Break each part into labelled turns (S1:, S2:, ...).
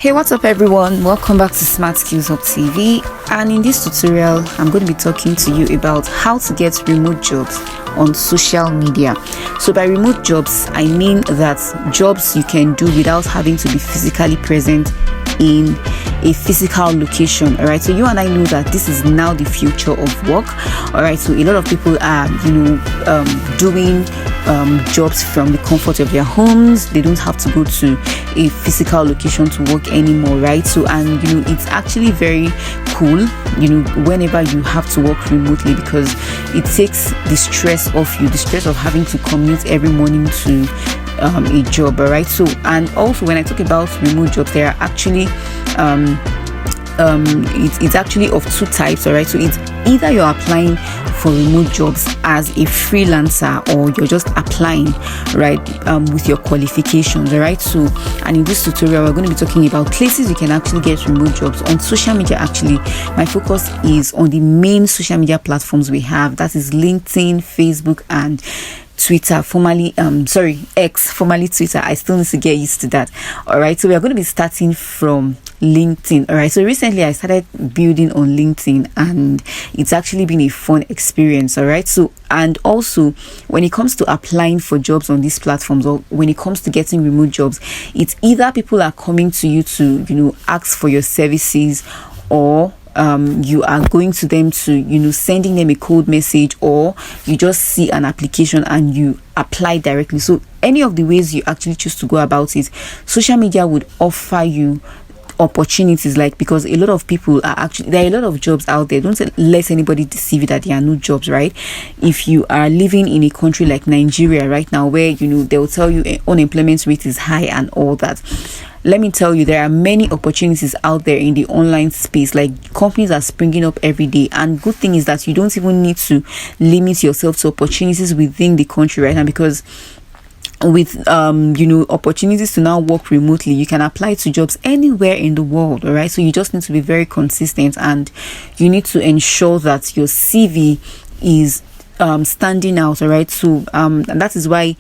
S1: Hey, what's up everyone? Welcome back to Smart Skills Hub TV, and in this tutorial I'm going to be talking to you about how to get remote jobs on social media. So by remote jobs, I mean that jobs you can do without having to be physically present in a physical location. All right, so you and I know that this is now the future of work. All right, so a lot of people are doing jobs from the comfort of their homes. They don't have to go to a physical location to work anymore, right? So, and it's actually very cool whenever you have to work remotely, because it takes the stress off you, the stress of having to commute every morning to a job. All right, so, and also when I talk about remote jobs, there are actually it's actually of two types. All right, so it's either you're applying for remote jobs as a freelancer, or you're just applying with your qualifications. All right, so, and in this tutorial we're going to be talking about places you can actually get remote jobs on social media. Actually, my focus is on the main social media platforms we have, that is LinkedIn, Facebook, and Twitter, formerly X, formerly Twitter. I still need to get used to that. All right, so we are going to be starting from LinkedIn. All right, so recently I started building on LinkedIn, and it's actually been a fun experience. All right, so, and also when it comes to applying for jobs on these platforms, or when it comes to getting remote jobs, it's either people are coming to you to ask for your services, or you are going to them to sending them a cold message, or you just see an application and you apply directly. So any of the ways you actually choose to go about it, social media would offer you opportunities, because a lot of people are there are a lot of jobs out there. Don't let anybody deceive you that there are no jobs, right? If you are living in a country like Nigeria right now, where they will tell you unemployment rate is high and all that, let me tell you, there are many opportunities out there in the online space. Like, companies are springing up every day, and good thing is that you don't even need to limit yourself to opportunities within the country right now, because with opportunities to now work remotely, you can apply to jobs anywhere in the world. All right, so you just need to be very consistent, and you need to ensure that your CV is standing out. All right, so and that is why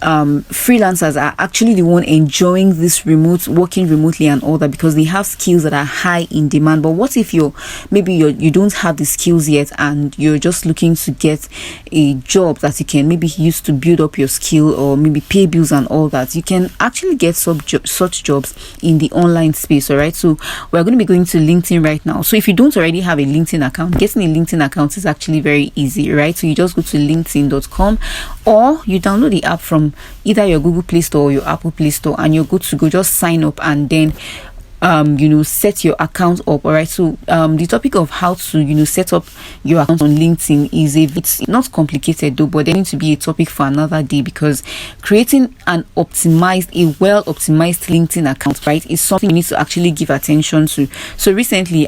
S1: freelancers are actually the one enjoying this working remotely and all that, because they have skills that are high in demand. But what if you don't have the skills yet, and you're just looking to get a job that you can maybe use to build up your skill, or maybe pay bills and all that? You can actually get such jobs in the online space. All right, so we're going to be going to LinkedIn right now. So if you don't already have a LinkedIn account, getting a LinkedIn account is actually very easy, right? So you just go to linkedin.com, or you download the app from either your Google Play Store or your Apple Play Store, and you're good to go. Just sign up and then set your account up. All right, so the topic of how to set up your account on LinkedIn it's not complicated though, but there needs to be a topic for another day, because creating a well optimized LinkedIn account, right, is something you need to actually give attention to. So recently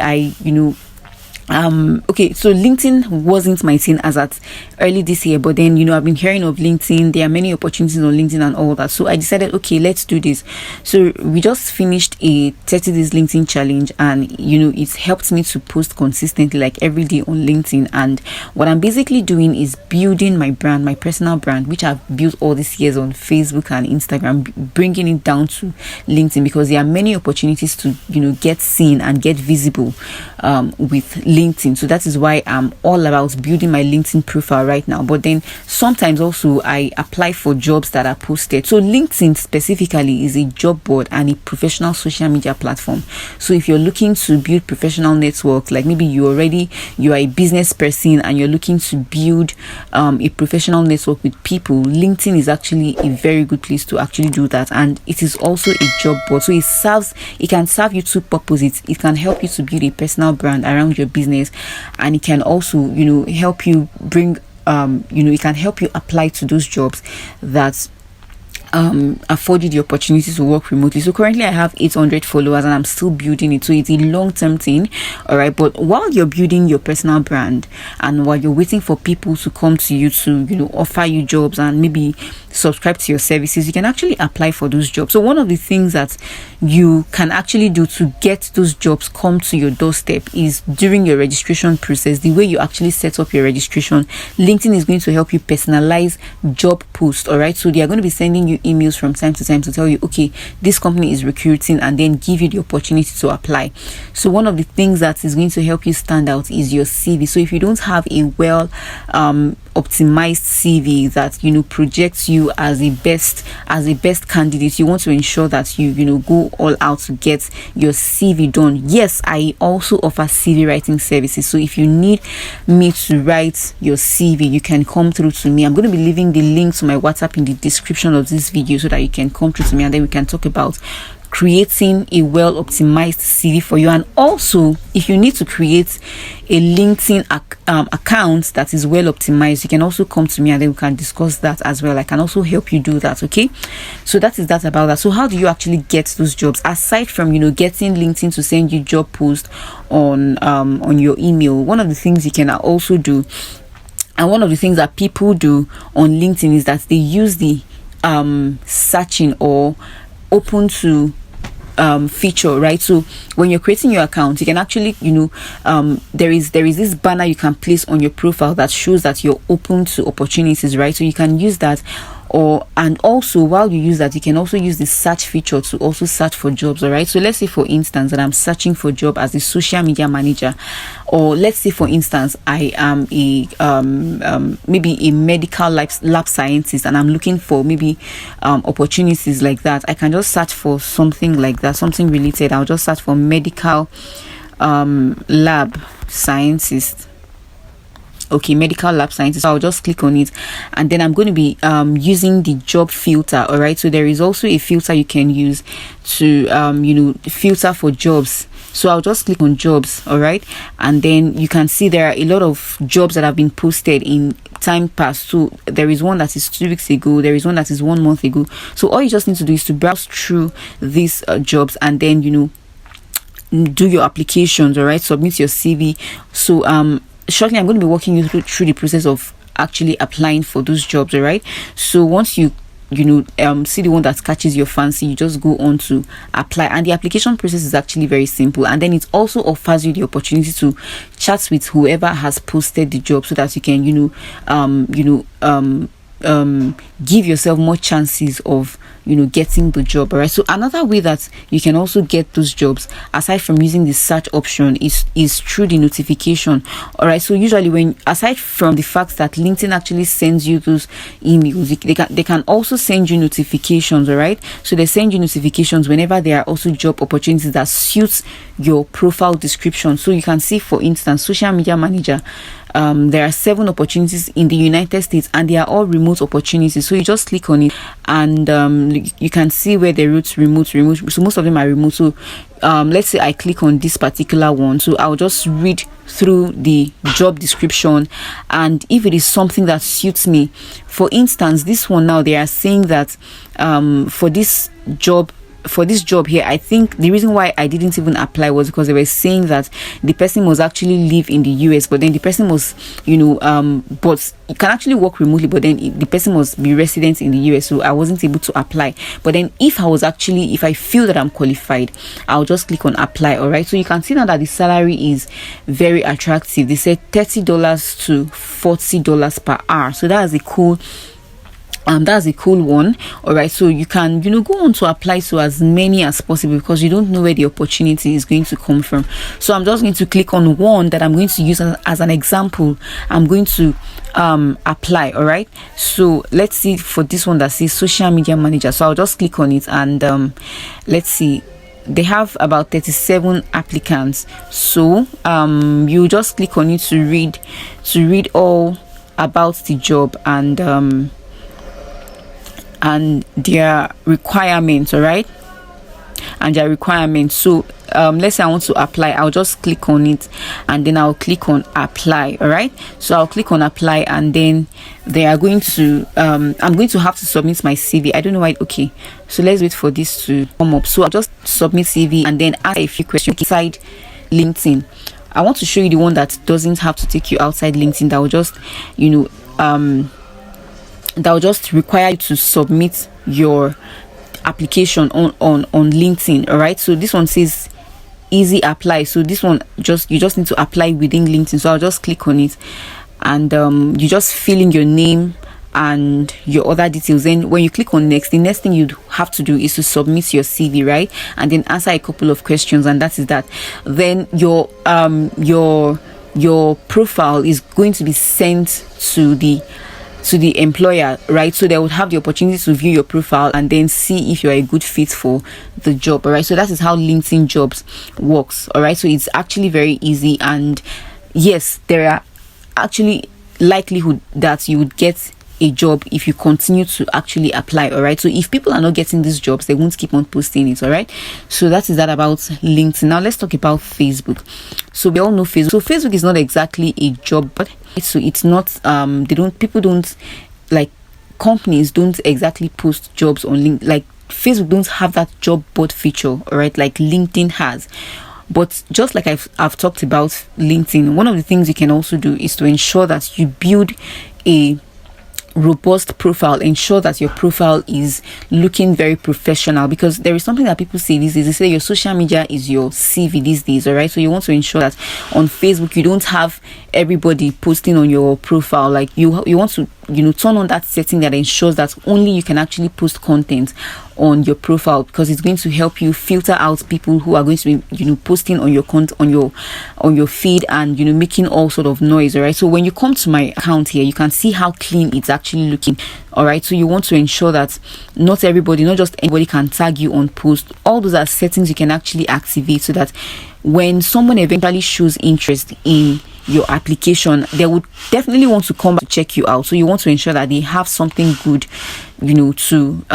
S1: so LinkedIn wasn't my thing as at early this year, but then I've been hearing of LinkedIn. There are many opportunities on LinkedIn and all that, so I decided, okay, let's do this. So we just finished a 30 days LinkedIn challenge, and it's helped me to post consistently, like every day, on LinkedIn. And what I'm basically doing is building my brand, my personal brand, which I've built all these years on Facebook and Instagram, bringing it down to LinkedIn, because there are many opportunities to get seen and get visible with LinkedIn. So that is why I'm all about building my LinkedIn profile right now. But then sometimes also I apply for jobs that are posted. So LinkedIn specifically is a job board and a professional social media platform. So if you're looking to build professional network, like maybe you are a business person and you're looking to build a professional network with people, LinkedIn is actually a very good place to actually do that. And it is also a job board, so it can serve you two purposes. It can help you to build a personal brand around your business, and it can also help you bring it can help you apply to those jobs that afford you the opportunity to work remotely. So currently I have 800 followers, and I'm still building it, so it's a long-term thing. All right, but while you're building your personal brand, and while you're waiting for people to come to you to offer you jobs and maybe subscribe to your services, you can actually apply for those jobs. So one of the things that you can actually do to get those jobs come to your doorstep is during your registration process. The way you actually set up your registration, LinkedIn is going to help you personalize job posts. All right, so they are going to be sending you emails from time to time to tell you, okay, this company is recruiting, and then give you the opportunity to apply. So one of the things that is going to help you stand out is your CV. So if you don't have a well optimized CV that projects you as a best candidate, you want to ensure that you go all out to get your CV done. Yes, I also offer CV writing services, so if you need me to write your CV, you can come through to me. I'm going to be leaving the link to my WhatsApp in the description of this video so that you can come through to me, and then we can talk about creating a well optimized CV for you. And also, if you need to create a LinkedIn account that is well optimized, you can also come to me, and then we can discuss that as well. I can also help you do that. Okay, so that is that about that. So how do you actually get those jobs, aside from getting LinkedIn to send you job posts on your email? One of the things you can also do, and one of the things that people do on LinkedIn, is that they use the searching or open to feature, right? So when you're creating your account, you can actually there is this banner you can place on your profile that shows that you're open to opportunities, right? So you can use that, and also while you use that, you can also use the search feature to also search for jobs. All right, so let's say for instance that I'm searching for job as a social media manager, or let's say for instance I am a maybe a medical lab scientist, and I'm looking for maybe opportunities like that. I can just search for something like that, something related. I'll just search for medical lab scientist. Okay, medical lab scientist. So I'll just click on it, and then I'm going to be using the job filter. All right, so there is also a filter you can use to filter for jobs. So I'll just click on jobs. All right, and then you can see there are a lot of jobs that have been posted in time past. So there is one that is 2 weeks ago, there is one that is 1 month ago. So all you just need to do is to browse through these jobs, and then do your applications. All right, submit your CV. So shortly I'm going to be walking you through the process of actually applying for those jobs. All right, so once you see the one that catches your fancy, you just go on to apply, and the application process is actually very simple. And then it also offers you the opportunity to chat with whoever has posted the job, so that you can give yourself more chances of getting the job. All right, so another way that you can also get those jobs, aside from using the search option, is through the notification. All right, so usually when, aside from the fact that LinkedIn actually sends you those emails, they can also send you notifications. All right, so they send you notifications whenever there are also job opportunities that suits your profile description. So you can see, for instance, social media manager, there are 7 opportunities in the United States, and they are all remote opportunities. So you just click on it, and you can see where they wrote remote. So most of them are remote. So let's say I click on this particular one, so I'll just read through the job description, and if it is something that suits me, for instance this one, now they are saying that for this job here, I think the reason why I didn't even apply was because they were saying that the person must actually live in the US, but then the person must but you can actually work remotely, but then the person must be resident in the US. So I wasn't able to apply. But then if I feel that I'm qualified, I'll just click on apply. All right, so you can see now that the salary is very attractive. They said $30 to $40 per hour, so that's a cool one. All right, so you can go on to apply to as many as possible, because you don't know where the opportunity is going to come from. So I'm just going to click on one that I'm going to use as an example. I'm going to apply. All right, so let's see, for this one that says social media manager, so I'll just click on it, and let's see, they have about 37 applicants. So you just click on it to read all about the job and their requirements. All right, and their requirements. So let's say I want to apply, I'll just click on it, and then I'll click on apply. All right, so I'll click on apply, and then they are going to I'm going to have to submit my CV. I don't know why. Okay, so let's wait for this to come up. So I'll just submit CV, and then ask a few questions inside LinkedIn. I want to show you the one that doesn't have to take you outside LinkedIn, that will just that will just require you to submit your application on LinkedIn. All right, so this one says easy apply. So this one, you just need to apply within LinkedIn. So I'll just click on it, and you just fill in your name and your other details. Then when you click on next, the next thing you'd have to do is to submit your CV, right? And then answer a couple of questions, and that is that. Then your profile is going to be sent to the employer, right? So they would have the opportunity to view your profile and then see if you're a good fit for the job. All right, so that is how LinkedIn Jobs works. All right, so it's actually very easy, and yes, there are actually likelihood that you would get a job if you continue to actually apply. All right, so if people are not getting these jobs, they won't keep on posting it. All right, so that is that about LinkedIn. Now let's talk about Facebook. So we all know Facebook. So Facebook is not exactly a job board. So it's not companies don't exactly post jobs on LinkedIn. Like Facebook don't have that job board feature, all right, like LinkedIn has. But just like I've talked about LinkedIn, one of the things you can also do is to ensure that you build a robust profile. Ensure that your profile is looking very professional, because there is something that people say these days. They say your social media is your CV these days. All right, so you want to ensure that on Facebook you don't have everybody posting on your profile. Like you want to turn on that setting that ensures that only you can actually post content on your profile, because it's going to help you filter out people who are going to be posting on your content on your feed and making all sort of noise. All right, so when you come to my account here, you can see how clean it's actually looking. All right, so you want to ensure that not just anybody can tag you on post. All those are settings you can actually activate, so that when someone eventually shows interest in your application, they would definitely want to come back to check you out. So you want to ensure that they have something good to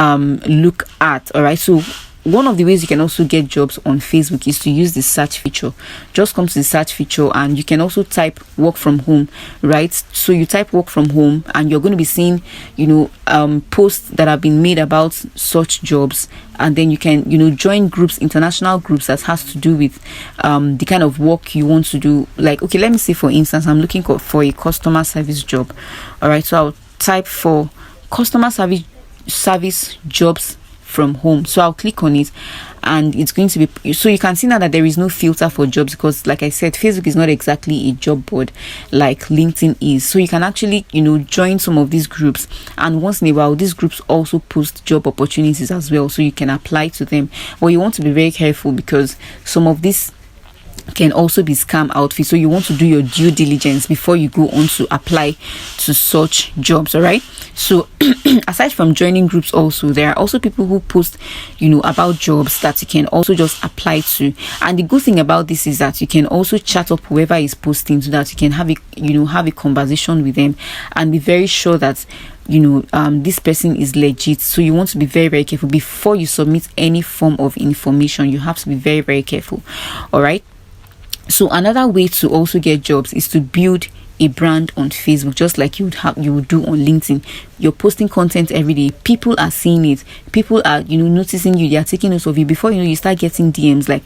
S1: look at. All right, so one of the ways you can also get jobs on Facebook is to use the search feature. Just come to the search feature, and you can also type work from home, right? So you type work from home, and you're going to be seeing posts that have been made about such jobs. And then you can join groups, international groups that has to do with the kind of work you want to do. Like, okay, let me say for instance, I'm looking for a customer service job. All right, so I'll type for customer service jobs from home. So I'll click on it, and it's going to be, so you can see now that there is no filter for jobs, because like I said, Facebook is not exactly a job board like LinkedIn is. So you can actually join some of these groups, and once in a while these groups also post job opportunities as well, so you can apply to them. But you want to be very careful, because some of these can also be scam outfits, so you want to do your due diligence before you go on to apply to such jobs. All right, so aside from joining groups, also there are also people who post about jobs that you can also just apply to. And the good thing about this is that you can also chat up whoever is posting, so that you can have a conversation with them and be very sure that this person is legit. So you want to be very, very careful before you submit any form of information. You have to be very, very careful. All right, so another way to also get jobs is to build a brand on Facebook, just like you would do on LinkedIn. You're posting content every day. People are seeing it. People are noticing you. They are taking notes of you. Before you start getting DMs. Like,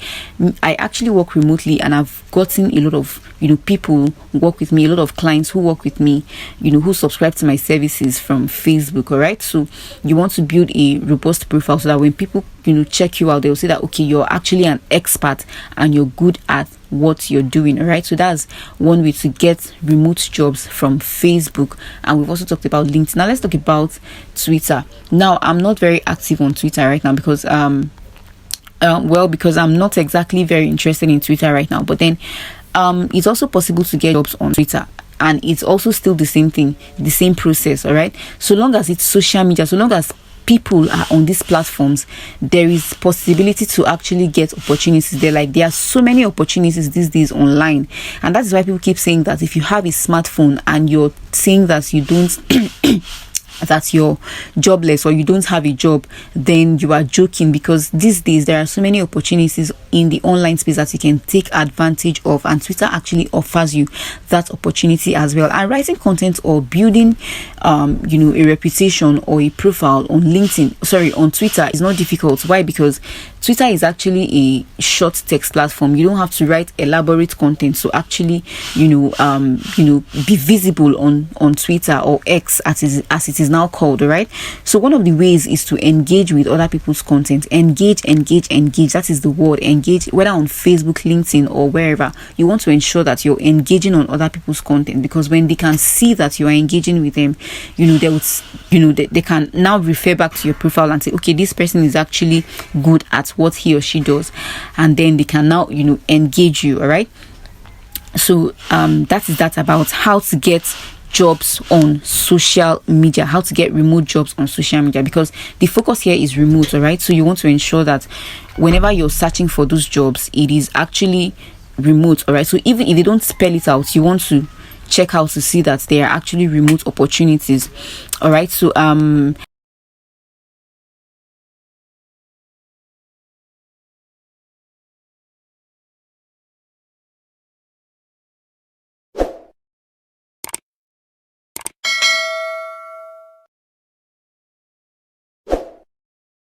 S1: I actually work remotely, and I've gotten a lot of people who work with me, a lot of clients who work with me, who subscribe to my services from Facebook. All right, so you want to build a robust profile, so that when people check you out, they'll say that okay, you're actually an expert and you're good at what you're doing. All right, so that's one way to get remote jobs from Facebook. And we've also talked about LinkedIn. Now let's talk about Twitter. Now I'm not very active on Twitter right now, because because I'm not exactly very interested in Twitter right now. But then it's also possible to get jobs on Twitter, and it's also still the same thing, the same process. All right, so long as it's social media, so long as people are on these platforms, there is possibility to actually get opportunities. There are so many opportunities these days online, and that's why people keep saying that if you have a smartphone and you're saying that you don't that you're jobless or you don't have a job, then you are joking, because these days there are so many opportunities in the online space that you can take advantage of, and Twitter actually offers you that opportunity as well. And writing content or building a reputation or a profile on Twitter is not difficult. Why? Because Twitter is actually a short text platform. You don't have to write elaborate content to actually, be visible on Twitter, or X as it is now called. All right. So one of the ways is to engage with other people's content. Engage. That is the word. Engage, whether on Facebook, LinkedIn, or wherever. You want to ensure that you're engaging on other people's content, because when they can see that you are engaging with them, they would, they can now refer back to your profile and say, okay, this person is actually good at what he or she does, and then they can now engage you. All right. So that is that about how to get jobs on social media, how to get remote jobs on social media, because the focus here is remote. All right. So you want to ensure that whenever you're searching for those jobs, it is actually remote. All right. So even if they don't spell it out, you want to check out to see that they are actually remote opportunities. All right. So